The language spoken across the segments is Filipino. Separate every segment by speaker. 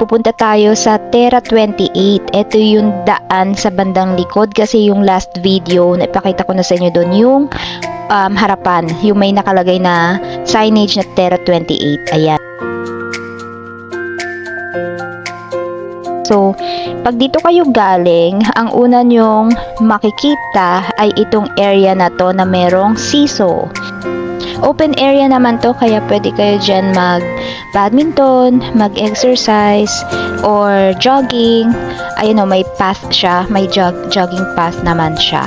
Speaker 1: pupunta tayo sa Terra 28. Ito yung daan sa bandang likod kasi yung last video, naipakita ko na sa inyo doon yung harapan, yung may nakalagay na signage na Terra 28. Ayan. So, pag dito kayo galing, ang una nyong makikita ay itong area na to na merong seesaw. Open area naman to, kaya pwede kayo dyan mag-badminton, mag-exercise, or jogging. Ayun o, may path siya, may jogging path naman siya.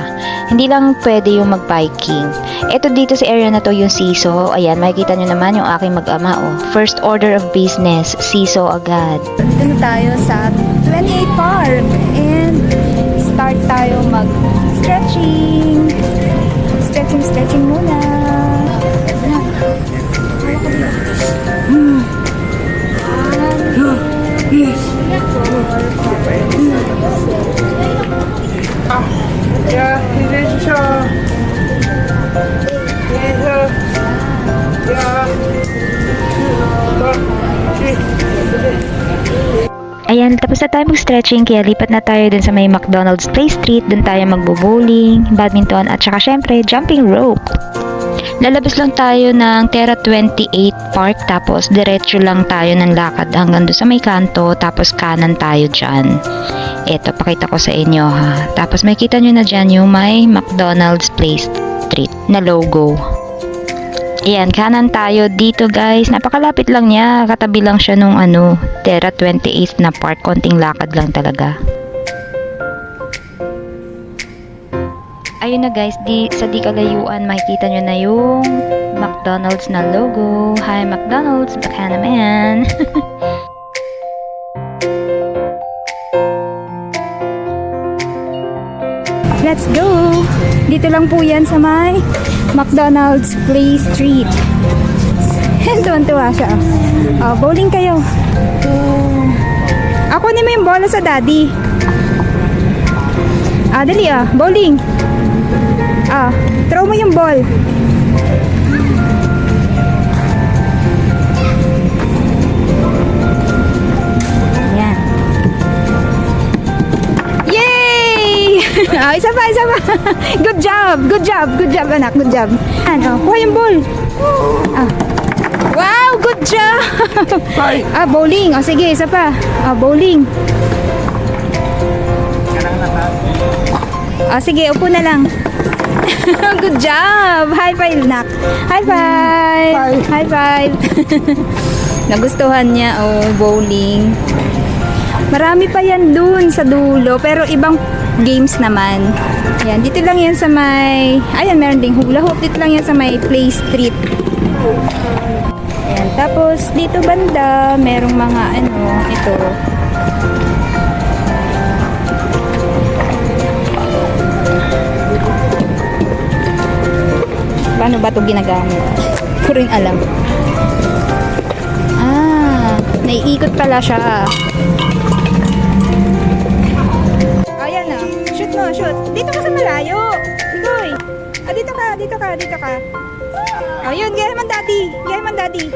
Speaker 1: Hindi lang pwede yung mag-biking. Ito dito sa area na to yung seesaw. Ayan, makikita nyo naman yung aking mag-ama o. First order of business, seesaw agad.
Speaker 2: Dito na tayo sa 28 Park and start tayo mag-stretching. Stretching muna.
Speaker 3: Ja, dit is zo. Deze. Ja.
Speaker 1: Ayan, tapos na tayo mag-stretching, kaya lipat na tayo dun sa may McDonald's Play Street. Dun tayo mag-bowling, badminton, at saka syempre, jumping rope. Lalabas lang tayo ng Terra 28 Park, tapos diretso lang tayo ng lakad hanggang doon sa may kanto, tapos kanan tayo dyan. Eto, pakita ko sa inyo ha. Tapos makikita nyo na dyan yung may McDonald's Play Street na logo. Ayan, kanan tayo dito guys. Napakalapit lang niya. Katabi lang siya nung Terra 28 na park. Konting lakad lang talaga. Ayun na guys, sa di kalayuan makikita nyo na yung McDonald's na logo. Hi McDonald's, baka naman.
Speaker 2: Let's go! Dito lang po yan sa may McDonald's Play Street. Tuwan-tuwa siya. Bowling kayo. Ako ni mo yung bola sa daddy. Dali bowling. Throw mo yung ball. Yan. Yay! Isa pa. Good job anak, good job. Kuha yung ball. Wow, good job. Bowling. Sige, isa pa. Bowling. Sige, upo na lang. Good job! High five, nak. High five. Nagustuhan niya, bowling. Marami pa yan dun sa dulo, pero ibang games naman. Yan, dito lang yan sa may, ayan, meron ding hula hoop. Dito lang yan sa may Play Street. Ayan, tapos dito banda, merong mga ito. Paano ba ito ginagamit? Ko rin alam. Naiikot pala siya. Ayan na. Shoot mo, shoot. Dito ka sa malayo. Ikoy. Dito ka. Ayun, gaya man daddy.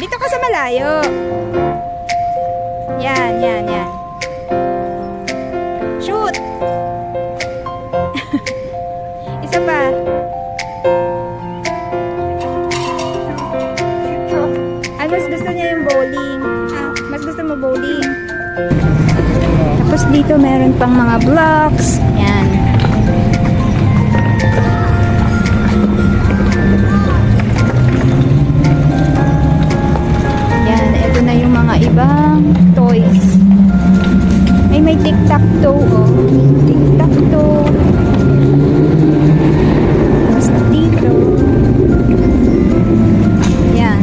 Speaker 2: Dito ka sa malayo. Yan. Shoot. Isa pa. Mas gusto niya yung bowling. Mas gusto mo bowling. Tapos dito meron pang mga blocks. Yan. Yan. Ito na yung mga ibang toys. May tic-tac-toe. Tic-tac-toe. Tapos dito. Yan.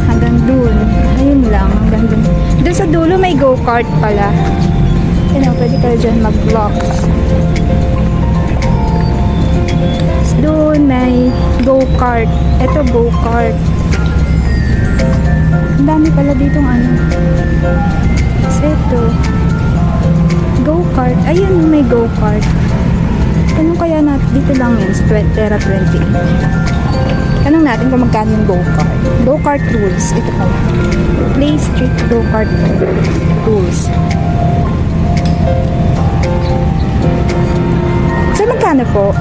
Speaker 2: Hanggang dun. Ayun lang. Hanggang dun. Doon sa dulo may go-kart pala. Pwede kayo dyan mag-blocks. Doon may go-kart. Ito go-kart. Ang dami pala ditong ito. Go-kart. Ayun, may go-kart. Ano kaya dito lang yun sa Terra 28. Tanong natin kung magkano yung go-kart. Go-kart rules. Ito pala. Play Street Go-kart rules. So, magkano po?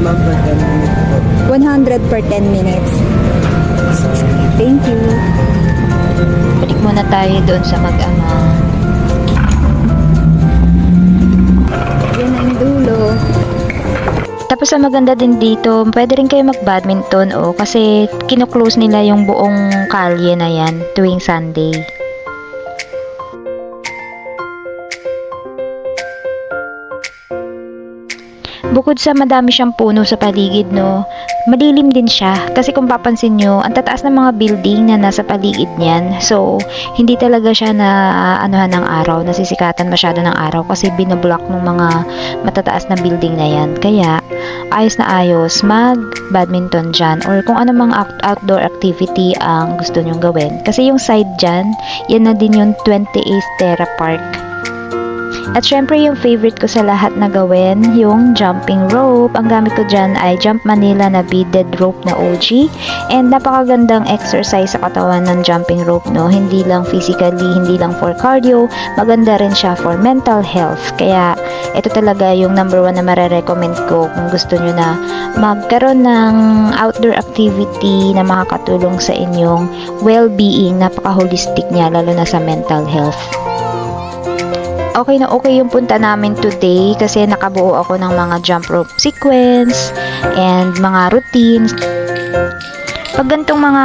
Speaker 2: 100 per 10 minutes. Thank you.
Speaker 1: Balik muna tayo doon sa mag-ama.
Speaker 2: Yan na yung dulo.
Speaker 1: Tapos ang maganda din dito, pwede rin kayo mag-badminton kasi kino-close nila yung buong kalye na yan tuwing Sunday. Bukod sa madami siyang puno sa paligid, no, madilim din siya. Kasi kung papansin nyo, ang tataas ng mga building na nasa paligid niyan. So, hindi talaga siya na anuhan ng araw, nasisikatan masyado ng araw kasi binablock ng mga matataas na building na yan. Kaya, ayos na ayos mag-badminton dyan or kung ano mga outdoor activity ang gusto nyong gawin. Kasi yung side dyan, yan na din yung 28th Terra Park. At syempre yung favorite ko sa lahat na gawin, yung jumping rope. Ang gamit ko dyan ay Jump Manila na beaded rope na OG. And napakagandang exercise sa katawan ng jumping rope, no? Hindi lang physically, hindi lang for cardio, maganda rin siya for mental health. Kaya ito talaga yung number 1 na marerecommend ko kung gusto nyo na magkaroon ng outdoor activity na makakatulong sa inyong well-being. Napaka-holistic niya, lalo na sa mental health. Okay na okay yung punta namin today kasi nakabuo ako ng mga jump rope sequence and mga routines. Pag gantong mga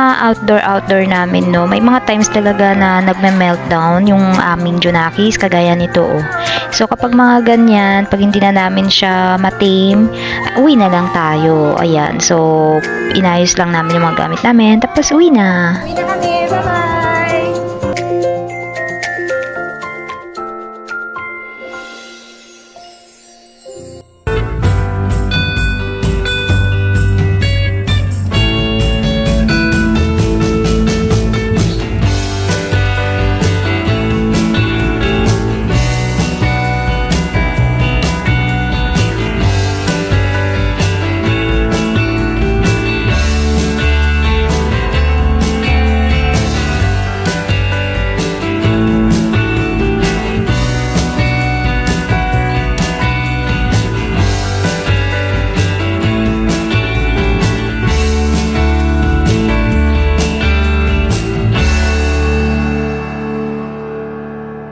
Speaker 1: outdoor namin, no, may mga times talaga na nagme-meltdown yung aming Junakis, kagaya nito, oh. So, kapag mga ganyan, pag hindi na namin siya matame, uwi na lang tayo. Ayan. So, inayos lang namin yung mga gamit namin, tapos uwi na.
Speaker 2: Uwi na kami. Bye-bye!